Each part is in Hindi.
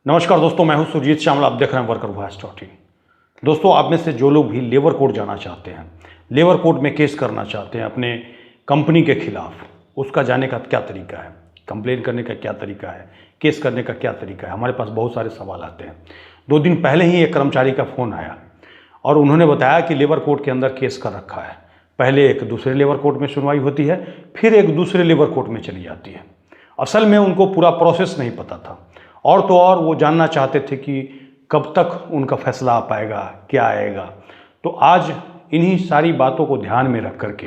नमस्कार दोस्तों, मैं हूं सुरजीत श्यामल। आप देख रहे हैं वर्कर वॉइस डॉट इन। दोस्तों, आप में से जो लोग भी लेबर कोर्ट जाना चाहते हैं, लेबर कोर्ट में केस करना चाहते हैं अपने कंपनी के खिलाफ, उसका जाने का क्या तरीका है, कंप्लेन करने का क्या तरीका है, केस करने का क्या तरीका है, हमारे पास बहुत सारे सवाल आते हैं। 2 दिन पहले ही एक कर्मचारी का फ़ोन आया और उन्होंने बताया कि लेबर कोर्ट के अंदर केस कर रखा है। पहले एक दूसरे लेबर कोर्ट में सुनवाई होती है, फिर एक दूसरे लेबर कोर्ट में चली जाती है। असल में उनको पूरा प्रोसेस नहीं पता था, और तो और वो जानना चाहते थे कि कब तक उनका फैसला आ पाएगा, क्या आएगा। तो आज इन्हीं सारी बातों को ध्यान में रख करके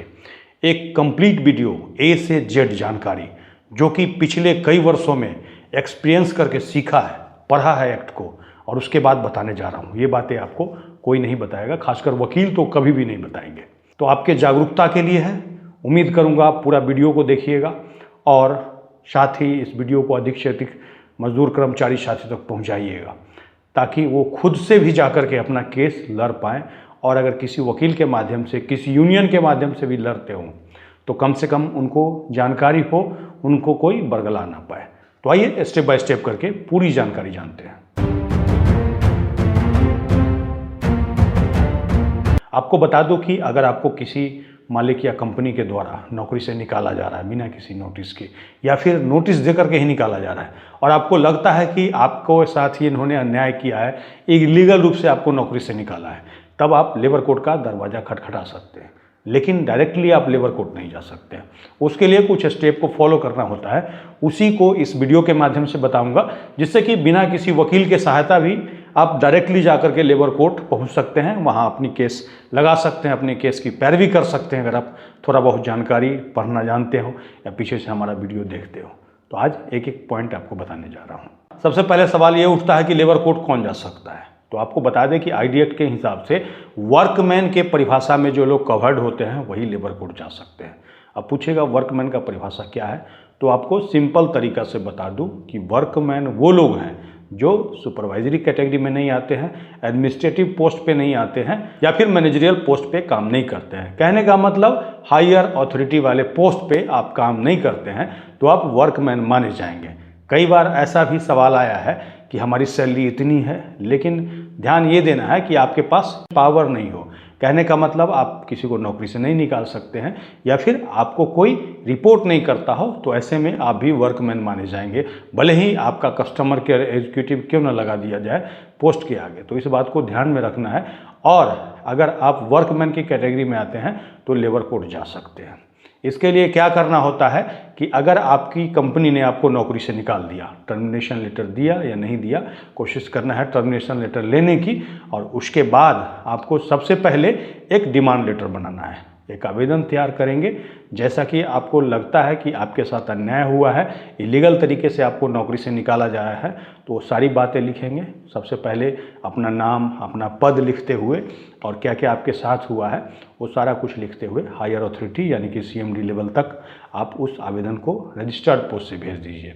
एक कंप्लीट वीडियो ए से जेड जानकारी, जो कि पिछले कई वर्षों में एक्सपीरियंस करके सीखा है, पढ़ा है एक्ट को, और उसके बाद बताने जा रहा हूँ। ये बातें आपको कोई नहीं बताएगा, खासकर वकील तो कभी भी नहीं बताएंगे। तो आपके जागरूकता के लिए है। उम्मीद करूँगा आप पूरा वीडियो को देखिएगा और साथ ही इस वीडियो को अधिक से अधिक मजदूर कर्मचारी साथी तक पहुंचाइएगा, ताकि वो खुद से भी जाकर के अपना केस लड़ पाएँ। और अगर किसी वकील के माध्यम से, किसी यूनियन के माध्यम से भी लड़ते हों, तो कम से कम उनको जानकारी हो, उनको कोई बरगला ना पाए। तो आइए स्टेप बाय स्टेप करके पूरी जानकारी जानते हैं। आपको बता दूं कि अगर आपको किसी मालिक या कंपनी के द्वारा नौकरी से निकाला जा रहा है बिना किसी नोटिस के, या फिर नोटिस दे करके ही निकाला जा रहा है, और आपको लगता है कि आपको साथ ही इन्होंने अन्याय किया है, इलीगल रूप से आपको नौकरी से निकाला है, तब आप लेबर कोर्ट का दरवाज़ा खटखटा सकते हैं। लेकिन डायरेक्टली आप लेबर कोर्ट नहीं जा सकते हैं। उसके लिए कुछ स्टेप को फॉलो करना होता है। उसी को इस वीडियो के माध्यम से बताऊंगा, जिससे कि बिना किसी वकील के सहायता भी आप डायरेक्टली जाकर के लेबर कोर्ट पहुंच सकते हैं, वहां अपनी केस लगा सकते हैं, अपने केस की पैरवी कर सकते हैं, अगर आप थोड़ा बहुत जानकारी पढ़ना जानते हो या पीछे से हमारा वीडियो देखते हो। तो आज एक एक पॉइंट आपको बताने जा रहा हूँ। सबसे पहले सवाल ये उठता है कि लेबर कोर्ट कौन जा सकता है। तो आपको बता दें कि आईडी एक्ट के हिसाब से वर्कमैन के परिभाषा में जो लोग कवर्ड होते हैं वही लेबर कोर्ट जा सकते हैं। अब पूछेगा वर्कमैन का परिभाषा क्या है, तो आपको सिंपल तरीका से बता दूं कि वर्कमैन वो लोग हैं जो सुपरवाइजरी कैटेगरी में नहीं आते हैं, एडमिनिस्ट्रेटिव पोस्ट पे नहीं आते हैं, या फिर मैनेजरियल पोस्ट पे काम नहीं करते हैं। कहने का मतलब हायर अथॉरिटी वाले पोस्ट पे आप काम नहीं करते हैं तो आप वर्कमैन माने जाएंगे। कई बार ऐसा भी सवाल आया है कि हमारी सैलरी इतनी है, लेकिन ध्यान ये देना है कि आपके पास पावर नहीं हो। कहने का मतलब आप किसी को नौकरी से नहीं निकाल सकते हैं, या फिर आपको कोई रिपोर्ट नहीं करता हो, तो ऐसे में आप भी वर्कमैन माने जाएंगे, भले ही आपका कस्टमर केयर एग्जीक्यूटिव क्यों ना लगा दिया जाए पोस्ट के आगे। तो इस बात को ध्यान में रखना है। और अगर आप वर्कमैन की कैटेगरी में आते हैं तो लेबर कोर्ट जा सकते हैं। इसके लिए क्या करना होता है कि अगर आपकी कंपनी ने आपको नौकरी से निकाल दिया, टर्मिनेशन लेटर दिया या नहीं दिया, कोशिश करना है टर्मिनेशन लेटर लेने की, और उसके बाद आपको सबसे पहले एक डिमांड लेटर बनाना है, एक आवेदन तैयार करेंगे। जैसा कि आपको लगता है कि आपके साथ अन्याय हुआ है, इलीगल तरीके से आपको नौकरी से निकाला जा रहा है, तो वो सारी बातें लिखेंगे। सबसे पहले अपना नाम, अपना पद लिखते हुए, और क्या क्या आपके साथ हुआ है वो सारा कुछ लिखते हुए हायर अथॉरिटी यानी कि सीएमडी लेवल तक आप उस आवेदन को रजिस्टर्ड पोस्ट से भेज दीजिए।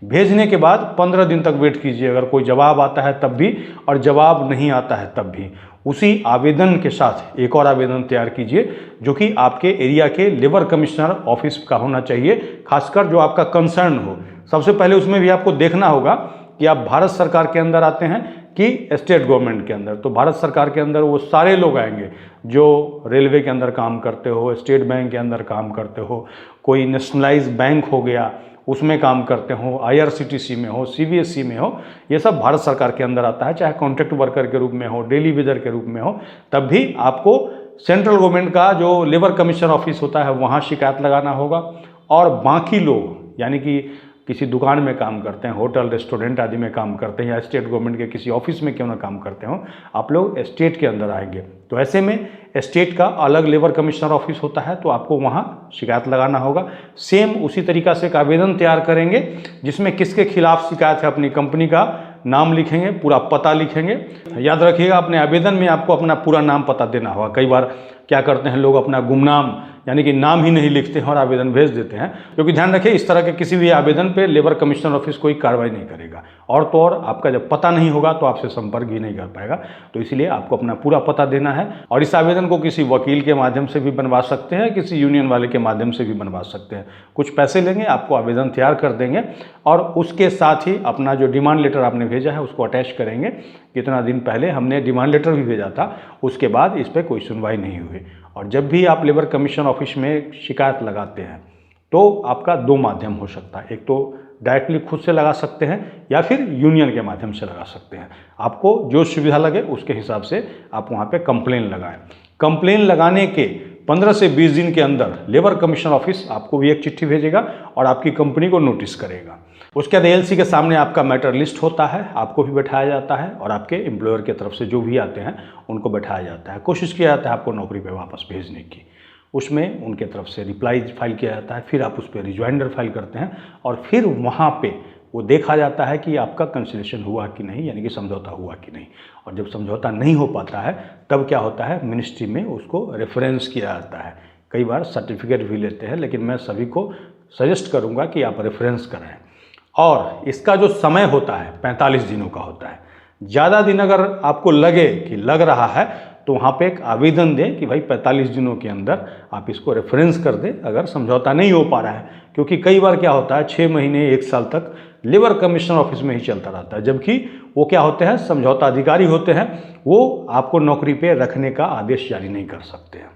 भेजने के बाद 15 दिन तक वेट कीजिए। अगर कोई जवाब आता है तब भी, और जवाब नहीं आता है तब भी, उसी आवेदन के साथ एक और आवेदन तैयार कीजिए, जो कि आपके एरिया के लेबर कमिश्नर ऑफिस का होना चाहिए, खासकर जो आपका कंसर्न हो। सबसे पहले उसमें भी आपको देखना होगा कि आप भारत सरकार के अंदर आते हैं कि स्टेट गवर्नमेंट के अंदर। तो भारत सरकार के अंदर वो सारे लोग आएंगे जो रेलवे के अंदर काम करते हो, स्टेट बैंक के अंदर काम करते हो, कोई नेशनलाइज बैंक हो गया उसमें काम करते हो, आईआरसीटीसी में हो, सीबीएसई में हो, ये सब भारत सरकार के अंदर आता है। चाहे कॉन्ट्रैक्ट वर्कर के रूप में हो, डेली वेजर के रूप में हो, तब भी आपको सेंट्रल गवर्नमेंट का जो लेबर कमीशन ऑफिस होता है वहाँ शिकायत लगाना होगा। और बाकी लोग यानी कि किसी दुकान में काम करते हैं, होटल रेस्टोरेंट आदि में काम करते हैं, या स्टेट गवर्नमेंट के किसी ऑफिस में क्यों ना काम करते हो, आप लोग स्टेट के अंदर आएंगे। तो ऐसे में स्टेट का अलग लेबर कमिश्नर ऑफिस होता है, तो आपको वहाँ शिकायत लगाना होगा। सेम उसी तरीका से एक आवेदन तैयार करेंगे जिसमें किसके खिलाफ शिकायत है, अपनी कंपनी का नाम लिखेंगे, पूरा पता लिखेंगे। याद रखिएगा अपने आवेदन में आपको अपना पूरा नाम पता देना होगा। कई बार क्या करते हैं लोग, अपना गुमनाम यानी कि नाम ही नहीं लिखते हैं और आवेदन भेज देते हैं। क्योंकि ध्यान रखें, इस तरह के किसी भी आवेदन पे लेबर कमीशनर ऑफिस कोई कार्रवाई नहीं करेगा, और तो और आपका जब पता नहीं होगा तो आपसे संपर्क भी नहीं कर पाएगा। तो इसीलिए आपको अपना पूरा पता देना है, और इस आवेदन को किसी वकील के माध्यम से भी बनवा सकते हैं, किसी यूनियन वाले के माध्यम से भी बनवा सकते हैं। कुछ पैसे लेंगे, आपको आवेदन तैयार कर देंगे, और उसके साथ ही अपना जो डिमांड लेटर आपने भेजा है उसको अटैच करेंगे। कितना दिन पहले हमने डिमांड लेटर भी भेजा था, उसके बाद इस पर कोई सुनवाई नहीं हुई। और जब भी आप लेबर कमीशन ऑफिस में शिकायत लगाते हैं तो आपका दो माध्यम हो सकता है, एक तो डायरेक्टली खुद से लगा सकते हैं या फिर यूनियन के माध्यम से लगा सकते हैं। आपको जो सुविधा लगे उसके हिसाब से आप वहाँ पे कंप्लेन लगाएं। कंप्लेन लगाने के 15 से 20 दिन के अंदर लेबर कमीशन ऑफिस आपको भी एक चिट्ठी भेजेगा और आपकी कंपनी को नोटिस करेगा। उसके बाद एलसी के सामने आपका मैटर लिस्ट होता है, आपको भी बैठाया जाता है और आपके एम्प्लॉयर की तरफ से जो भी आते हैं उनको बैठाया जाता है। कोशिश किया जाता है आपको नौकरी पे वापस भेजने की। उसमें उनके तरफ से रिप्लाई फाइल किया जाता है, फिर आप उस पर रिजॉइंडर फाइल करते हैं, और फिर वहाँ पे वो देखा जाता है कि आपका कंसिलेशन हुआ कि नहीं, यानी कि समझौता हुआ कि नहीं। और जब समझौता नहीं हो पाता है तब क्या होता है, मिनिस्ट्री में उसको रेफरेंस किया जाता है। कई बार सर्टिफिकेट भी लेते हैं, लेकिन मैं सभी को सजेस्ट करूँगा कि आप रेफरेंस कराएँ। और इसका जो समय होता है 45 दिनों का होता है। ज़्यादा दिन अगर आपको लगे कि लग रहा है तो वहाँ पे एक आवेदन दें कि भाई 45 दिनों के अंदर आप इसको रेफरेंस कर दें अगर समझौता नहीं हो पा रहा है। क्योंकि कई बार क्या होता है 6 महीने 1 साल तक लेबर कमीशनर ऑफिस में ही चलता रहता है, जबकि वो क्या होते हैं, समझौता अधिकारी होते हैं, वो आपको नौकरी पे रखने का आदेश जारी नहीं कर सकते हैं।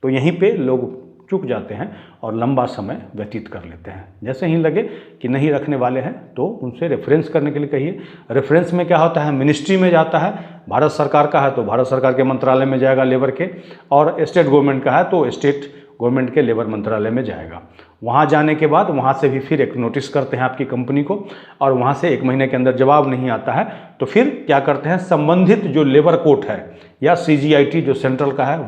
तो यहीं पे लोग चूक जाते हैं और लंबा समय व्यतीत कर लेते हैं। जैसे ही लगे कि नहीं रखने वाले हैं तो उनसे रेफरेंस करने के लिए कहिए। रेफरेंस में क्या होता है, मिनिस्ट्री में जाता है, भारत सरकार का है तो भारत सरकार के मंत्रालय में जाएगा लेबर के, और स्टेट गवर्नमेंट का है तो स्टेट गवर्नमेंट के लेबर मंत्रालय में जाएगा। वहाँ जाने के बाद वहाँ से भी फिर एक नोटिस करते हैं आपकी कंपनी को, और वहाँ से 1 महीने के अंदर जवाब नहीं आता है तो फिर क्या करते हैं, संबंधित जो लेबर कोर्ट है या CGIT जो सेंट्रल का है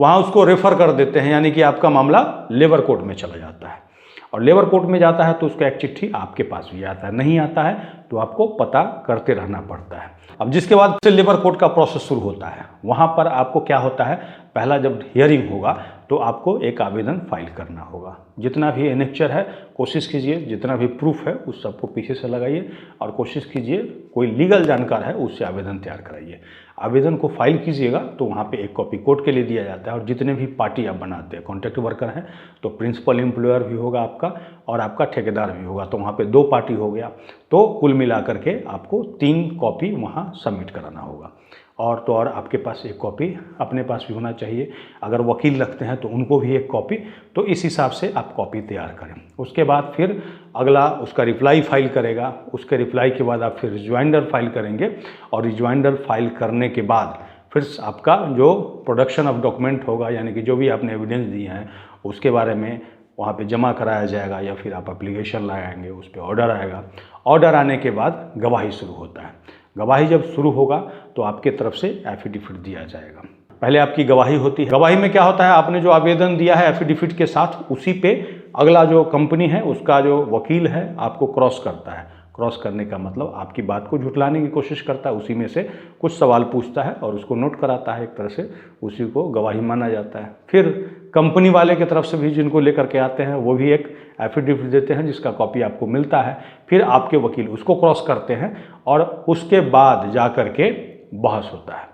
वहाँ उसको रेफर कर देते हैं, यानी कि आपका मामला लेबर कोर्ट में चला जाता है। और लेबर कोर्ट में जाता है तो उसका एक चिट्ठी आपके पास भी आता है, नहीं आता है तो आपको पता करते रहना पड़ता है। अब जिसके बाद से लेबर कोर्ट का प्रोसेस शुरू होता है, वहाँ पर आपको क्या होता है, पहला जब हियरिंग होगा तो आपको एक आवेदन फाइल करना होगा। जितना भी एनेक्चर है कोशिश कीजिए, जितना भी प्रूफ है उस सबको पीछे से लगाइए, और कोशिश कीजिए कोई लीगल जानकार है उससे आवेदन तैयार कराइए। आवेदन को फाइल कीजिएगा तो वहाँ पे एक कॉपी कोर्ट के लिए दिया जाता है। और जितने भी पार्टी आप बनाते हैं, कॉन्ट्रैक्ट वर्कर हैं तो प्रिंसिपल एम्प्लॉयर भी होगा आपका और आपका ठेकेदार भी होगा, तो वहाँ पे 2 पार्टी हो गया। तो कुल मिला करके आपको 3 कॉपी वहाँ सबमिट कराना होगा। और तो और आपके पास एक कॉपी अपने पास भी होना चाहिए। अगर वकील रखते हैं तो उनको भी एक कॉपी। तो इस हिसाब से आप कॉपी तैयार करें। उसके बाद फिर अगला उसका रिप्लाई फाइल करेगा। उसके रिप्लाई के बाद आप फिर रिजॉइंडर फाइल करेंगे, और रिजॉइंडर फाइल करने के बाद फिर आपका जो प्रोडक्शन ऑफ डॉक्यूमेंट होगा, यानी कि जो भी आपने एविडेंस दिए हैं उसके बारे में वहाँ पे जमा कराया जाएगा, या फिर आप एप्लीकेशन लगाएंगे, उस पर ऑर्डर आएगा। ऑर्डर आने के बाद गवाही शुरू होता है। गवाही जब शुरू होगा तो आपके तरफ से एफिडेविट दिया जाएगा। पहले आपकी गवाही होती है। गवाही में क्या होता है, आपने जो आवेदन दिया है एफिडेविट के साथ, उसी पे अगला जो कंपनी है उसका जो वकील है आपको क्रॉस करता है। क्रॉस करने का मतलब आपकी बात को झुठलाने की कोशिश करता है, उसी में से कुछ सवाल पूछता है और उसको नोट कराता है। एक तरह से उसी को गवाही माना जाता है। फिर कंपनी वाले की तरफ से भी जिनको लेकर के आते हैं वो भी एक एफिडेविट देते हैं जिसका कॉपी आपको मिलता है। फिर आपके वकील उसको क्रॉस करते हैं और उसके बाद जा कर के बहस होता है।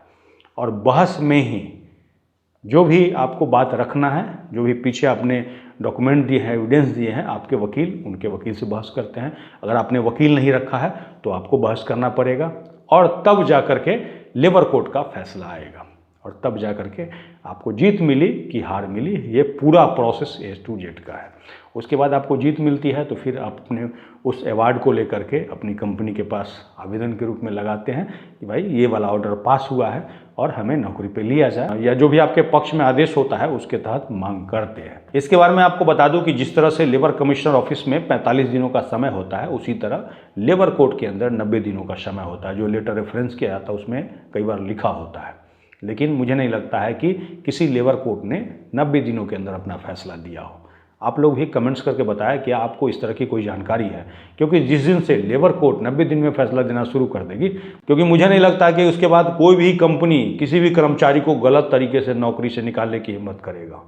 और बहस में ही जो भी आपको बात रखना है, जो भी पीछे आपने डॉक्यूमेंट दिए हैं, एविडेंस दिए हैं, आपके वकील उनके वकील से बहस करते हैं। अगर आपने वकील नहीं रखा है तो आपको बहस करना पड़ेगा, और तब जा कर के लेबर कोर्ट का फैसला आएगा, और तब जा कर के आपको जीत मिली कि हार मिली। ये पूरा प्रोसेस A to Z का है। उसके बाद आपको जीत मिलती है तो फिर आप अपने उस अवार्ड को लेकर के अपनी कंपनी के पास आवेदन के रूप में लगाते हैं कि भाई ये वाला ऑर्डर पास हुआ है और हमें नौकरी पे लिया जाए, या जो भी आपके पक्ष में आदेश होता है उसके तहत मांग करते हैं। इसके बारे में आपको बता दूं कि जिस तरह से लेबर कमिश्नर ऑफिस में 45 दिनों का समय होता है, उसी तरह लेबर कोर्ट के अंदर 90 दिनों का समय होता है। जो लेटर रेफरेंस किया जाता है उसमें कई बार लिखा होता है, लेकिन मुझे नहीं लगता है कि किसी लेबर कोर्ट ने 90 दिनों के अंदर अपना फैसला दिया हो। आप लोग भी कमेंट्स करके बताएं कि आपको इस तरह की कोई जानकारी है, क्योंकि जिस दिन से लेबर कोर्ट 90 दिन में फैसला देना शुरू कर देगी, क्योंकि मुझे नहीं लगता कि उसके बाद कोई भी कंपनी किसी भी कर्मचारी को गलत तरीके से नौकरी से निकालने की हिम्मत करेगा।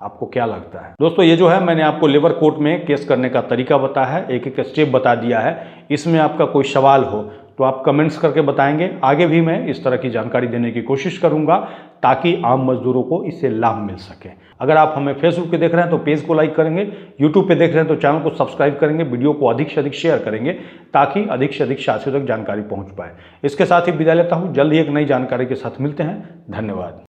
आपको क्या लगता है दोस्तों? ये जो है मैंने आपको लेबर कोर्ट में केस करने का तरीका बताया है, एक एक स्टेप बता दिया है। इसमें आपका कोई सवाल हो तो आप कमेंट्स करके बताएंगे। आगे भी मैं इस तरह की जानकारी देने की कोशिश करूंगा ताकि आम मजदूरों को इससे लाभ मिल सके। अगर आप हमें फेसबुक पे देख रहे हैं तो पेज को लाइक करेंगे, यूट्यूब पे देख रहे हैं तो चैनल को सब्सक्राइब करेंगे, वीडियो को अधिक से अधिक शेयर करेंगे ताकि अधिक से अधिक साथियों तक जानकारी पहुंच पाए। इसके साथ ही विदा लेता हूं, जल्द ही एक नई जानकारी के साथ मिलते हैं। धन्यवाद।